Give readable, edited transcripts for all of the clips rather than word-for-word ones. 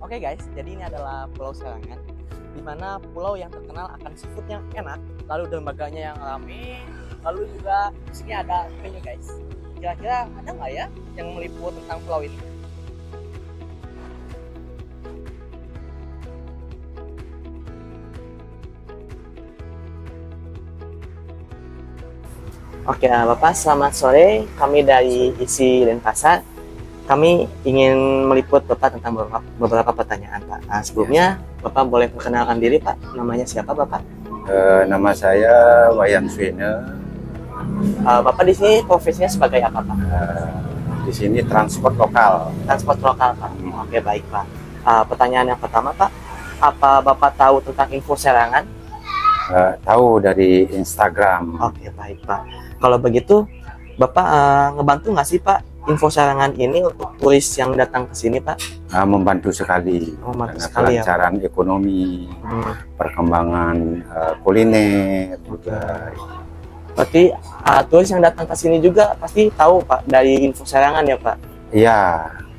Oke guys, jadi ini adalah Pulau Serangan, di mana pulau yang terkenal akan seafood yang enak, lalu dermaganya yang ramai, lalu juga di sini ada penyu guys. Kira-kira ada nggak ya yang meliput tentang pulau ini? Oke, Bapak, selamat sore. Kami dari ISI Denpasar. Kami ingin meliput Bapak tentang beberapa pertanyaan, Pak. Nah, sebelumnya Bapak boleh perkenalkan diri, Pak. Namanya siapa, Bapak? Nama saya Wayan Swene. Bapak di sini profesinya sebagai apa, Pak? Di sini transport lokal. Transport lokal, Pak. Oke, baik, Pak. Pertanyaan yang pertama, Pak. Apa Bapak tahu tentang info Serangan? Tahu dari Instagram. Oke, baik, Pak. Kalau begitu, Bapak ngebantu nggak sih, Pak, info Serangan ini untuk turis yang datang ke sini, Pak? Membantu sekali. Membantu Karena sekali, ya, kelancaran ekonomi, perkembangan kuliner juga. Berarti turis yang datang ke sini juga pasti tahu, Pak, dari info Serangan ya, Pak? Iya,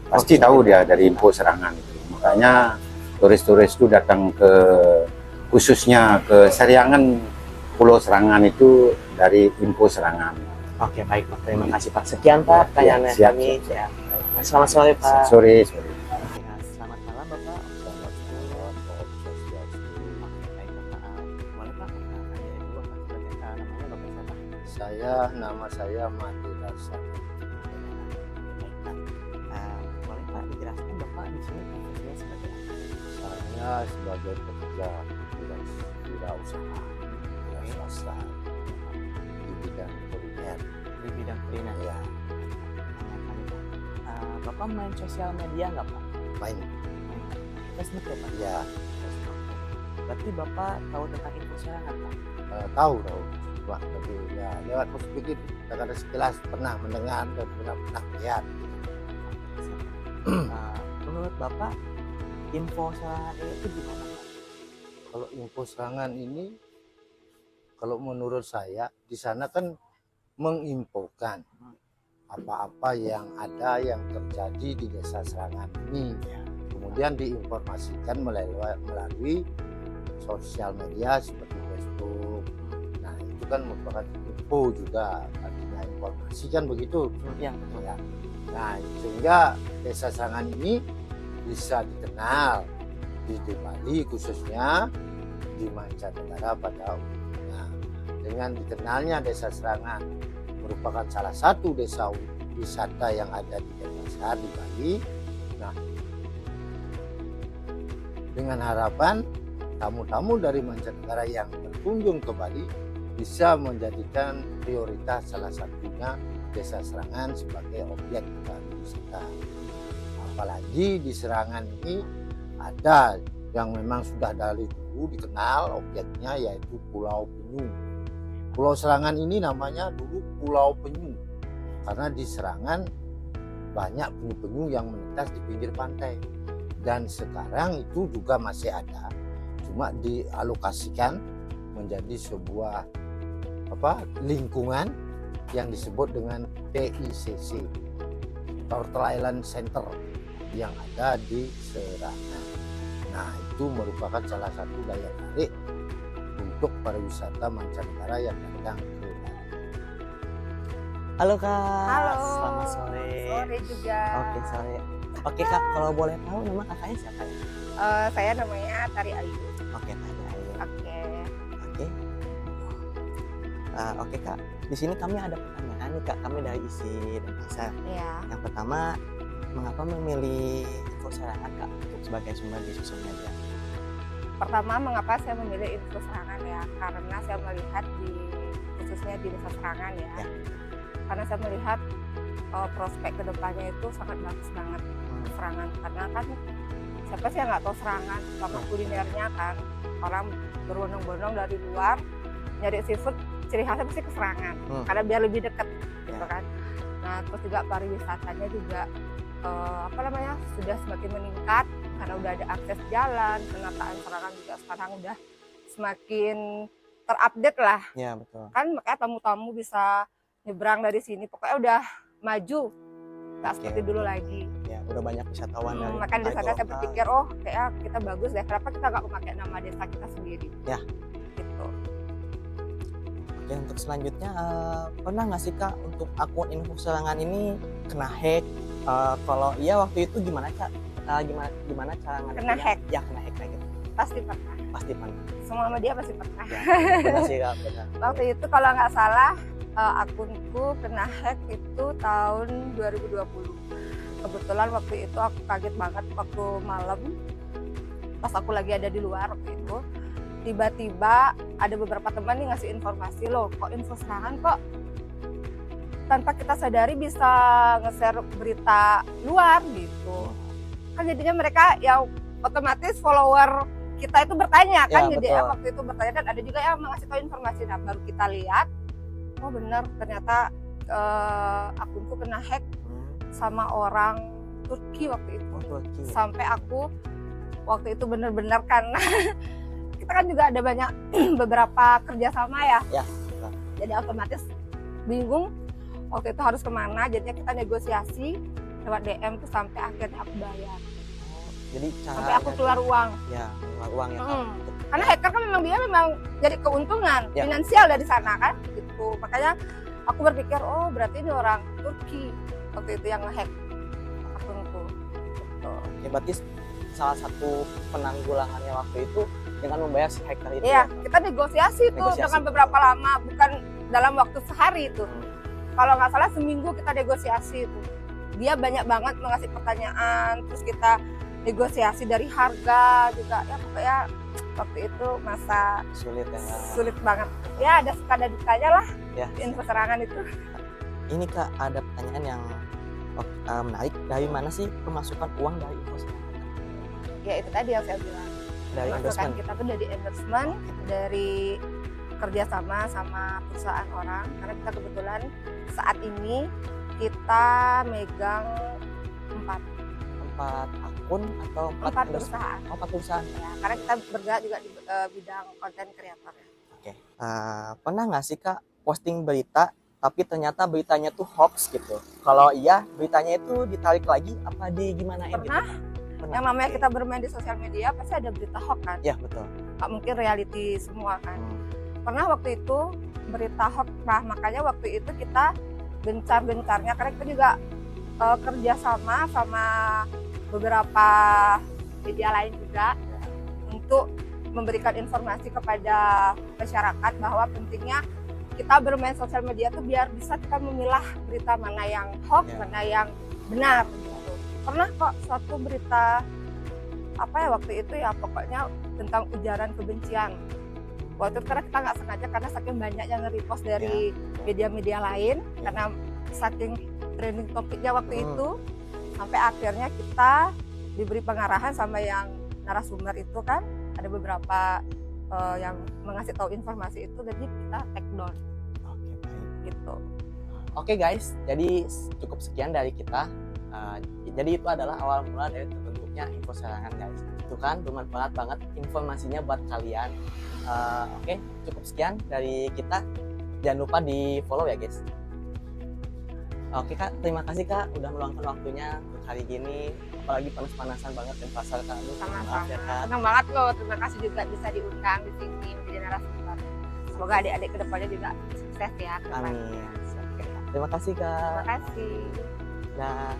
pasti Oke. tahu dia dari info Serangan itu. Makanya turis-turis itu datang khususnya ke Serangan, Pulau Serangan itu dari info Serangan. Oke, baik, Pak. Terima kasih, Pak. Sekian, Pak, pertanyaannya siap, kami. siap. Ya. Selamat sore, Pak. Sore. Oke, selamat malam, Bapak. Selamat malam. Oke, baik, Bapak. Boleh, Pak, ada dulu, Bapak, sebagai namanya Bapak siapa? Nama saya Mati Laksana. Baik, Pak. Boleh, Pak, dijelaskan Bapak di sini profesinya sebagai apa? Saya sebagai pekerja wirausaha swasta di bidang kuliner. Di bidang kuliner. Ya, Bapak main sosial media nggak, Pak? main. Facebook ya, Pak? Ya, Berarti Bapak tahu tentang info Serangan, Pak? tahu. Wah, tapi ya lewat Facebook itu kadang sekilas pernah mendengar dan pernah lihat. Menurut Bapak, info Serangan itu gimana, Pak? Kalau info serangan ini, kalau menurut saya di sana kan menginfokan apa-apa yang ada yang terjadi di desa Serangan ini, kemudian diinformasikan melalui sosial media seperti Facebook. Nah, itu kan merupakan info juga, artinya informasi kan begitu. Yang betul. Ya. Nah, sehingga desa Serangan ini bisa dikenal di Bali, khususnya di mancanegara pada umumnya. Dengan dikenalnya desa Serangan merupakan salah satu desa wisata yang ada di Denpasar di Bali. Nah, dengan harapan tamu-tamu dari mancanegara yang berkunjung ke Bali bisa menjadikan prioritas salah satunya desa Serangan sebagai objek wisata. Apalagi di Serangan ini ada yang memang sudah dari dulu dikenal objeknya, yaitu Pulau Penyu. Pulau Serangan ini namanya dulu Pulau Penyu karena di Serangan banyak penyu-penyu yang menetas di pinggir pantai, dan sekarang itu juga masih ada, cuma dialokasikan menjadi sebuah lingkungan yang disebut dengan TICC, Turtle Island Center, yang ada di Serangan. Nah, itu merupakan salah satu daya tarik untuk pariwisata mancanegara yang datang ke Bali. Halo, Kak. Halo. Selamat sore. Sore juga. Oke, sore. Oke, Kak, kalau boleh tahu nama kakaknya siapa ya? Saya namanya Tari Ayu. Oke, Tari Ayu. Oke. Oke. Oke, Kak. Di sini kami ada pertanyaan nih, Kak. Kami dari ISI Denpasar. Iya. Yang pertama, mengapa memilih info Serangan, Kak, untuk sebagai sumber di sosial media? Pertama, mengapa saya memilih info Serangan ya? Karena saya melihat khususnya di desa Serangan ya. Karena saya melihat prospek kedepannya itu sangat bagus banget Serangan. Karena kan siapa sih yang nggak tahu Serangan, sama kulinernya kan. Orang berbondong-bondong dari luar nyari seafood, ciri khasnya pasti ke Serangan. Karena biar lebih dekat gitu kan. Nah, terus juga pariwisatanya juga sudah semakin meningkat karena udah ada akses jalan, penataan Serangan juga sekarang udah semakin terupdate lah. Ya, betul. Kan makanya tamu-tamu bisa nyebrang dari sini, pokoknya udah maju, nggak seperti dulu lagi. Ya. udah banyak wisatawan dari Makanya di sana saya Toyota. berpikir, oh kayak kita bagus deh. Kenapa kita nggak memakai nama desa kita sendiri? Ya. Gitu. Oke, untuk selanjutnya pernah nggak sih Kak untuk akun info serangan ini kena hack? Kalau iya waktu itu gimana Kak? Gimana cara Kena ngadepinnya? hack? Ya kena hack kayak gitu. Pasti pernah. Pasti pernah. Semua media pasti pernah. Ya, benar sih Kak, benar. Waktu itu kalau nggak salah akunku kena hack itu tahun 2020. Kebetulan waktu itu aku kaget banget waktu malam pas aku lagi ada di luar waktu itu. Tiba-tiba ada beberapa teman yang ngasih informasi, loh kok info serangan kok tanpa kita sadari bisa nge-share berita luar gitu. Kan jadinya mereka ya otomatis follower kita itu bertanya kan, Ya, jadi betul. waktu itu bertanya dan ada juga yang mengasih tahu informasi. Nah baru kita lihat, oh benar ternyata akunku kena hack sama orang Turki waktu itu. Oh, Turki. Sampai aku waktu itu benar-benar karena kita kan juga ada banyak beberapa kerjasama ya. Ya, betul. Jadi otomatis bingung waktu itu harus kemana. Jadinya kita negosiasi lewat DM tuh sampai akhirnya aku bayar. Jadi Sampai aku keluar uang. ya keluar uang ya Kak. Hmm. Karena hacker kan memang dia jadi keuntungan Ya. finansial dari sana kan gitu. Makanya aku berpikir oh berarti ini orang Turki waktu itu yang nge-hack akunku. Gitu. Ya, berarti salah satu penanggulangannya waktu itu dengan membayar si hacker itu. Iya, ya, Kak? kita negosiasi tuh Negosiasi. dengan beberapa lama, bukan dalam waktu sehari itu. Kalau nggak salah seminggu kita negosiasi itu. Dia banyak banget mengasih pertanyaan, terus kita negosiasi dari harga juga. Ya pokoknya waktu itu masa Sulit ya. sulit banget. Ya ada suka ada dukanya lah Ya. info serangan itu. Ini Kak ada pertanyaan yang menarik. Dari mana sih pemasukan uang dari info serangan? Ya itu tadi yang saya bilang. Dari Masukan endorsement. kita tuh dari endorsement, dari kerjasama sama perusahaan orang. Karena kita kebetulan saat ini kita megang 4 akun atau 4 endorsement? perusahaan. Oh, 4 perusahaan. Ya, karena kita bergerak juga di bidang konten kreator. Oke. Pernah nggak sih Kak posting berita tapi ternyata beritanya tuh hoax gitu? Kalau iya, beritanya itu ditarik lagi apa gimana gitu? Pernah. Pernah. Yang namanya Oke. kita bermain di sosial media pasti ada berita hoax kan. Ya betul. Nggak mungkin reality semua kan. Hmm. Pernah waktu itu berita hoax. Nah makanya waktu itu kita gencar-gencarnya karena kita juga kerja sama beberapa media lain juga untuk memberikan informasi kepada masyarakat bahwa pentingnya kita bermain sosial media tuh biar bisa kita memilah berita mana yang hoax, Ya. mana yang benar gitu. Pernah kok suatu berita apa ya waktu itu ya pokoknya tentang ujaran kebencian. Waktu itu karena kita nggak sengaja karena saking banyak yang nge-repost dari media-media lain karena saking trending topiknya waktu itu sampai akhirnya kita diberi pengarahan sama yang narasumber itu kan ada beberapa yang mengasih tahu informasi itu jadi kita take down Oke, baik. gitu. Oke guys, jadi cukup sekian dari kita. Jadi itu adalah awal mula dari terbentuknya info serangan guys. Itu kan bermanfaat banget informasinya buat kalian. Oke, cukup sekian dari kita. Jangan lupa di follow ya guys. Oke Kak, terima kasih Kak udah meluangkan waktunya untuk hari gini. Apalagi panas-panasan banget dan pasar Kak. Aduh, Sama-sama. maaf ya Kak. Senang banget loh, terima kasih juga bisa diundang di sini menjadi narasumber. Semoga adik-adik kedepannya juga sukses ya. ke depan. Amin. Oke, Kak. Terima kasih Kak. Terima kasih. Dah.